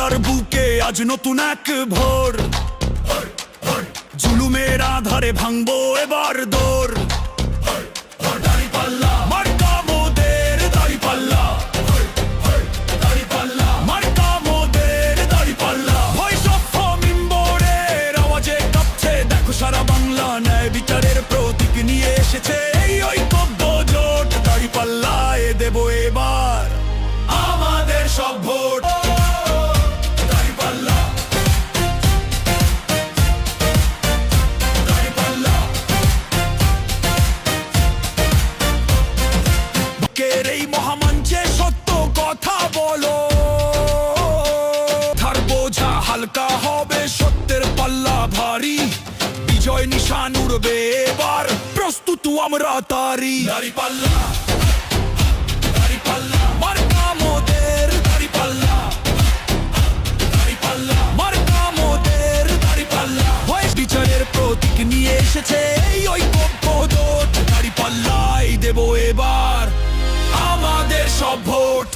বাংলার বুকে আজ নতুন এক ভোর, জুলুমের আধারে ভাঙবো এবার দোর। দাঁড়িপাল্লা মার্কা মোদের, দাঁড়িপাল্লা মার্কা মোদের, দাঁড়িপাল্লা। ভয়েস অফ মিম্বরের আওয়াজে কাঁপছে দেখো সারা বাংলা, ন্যায় বিচারের প্রতীক নিয়ে এসেছে এই ঐক্যবদ্ধ জোট। দাঁড়িপাল্লায় দেবো এবার আমাদের সব ভোট। এই মহামঞ্চে সত্য কথা বলো, তার বোঝা হালকা হবে, সত্যের পাল্লা ভারী, বিজয় নিশান উড়বে এবার, প্রস্তুত আমরা তারি। দাঁড়িপাল্লা দাঁড়িপাল্লা মার্কা মোদের, দাঁড়িপাল্লা দাঁড়িপাল্লা মার্কা মোদের, দাঁড়িপাল্লা। ভয়েস বিচারের প্রতীক নিয়ে এসেছে এই ঐক্যবদ্ধ জোট। দাঁড়িপাল্লাই দেবো এবার আমাদের সব ভোট।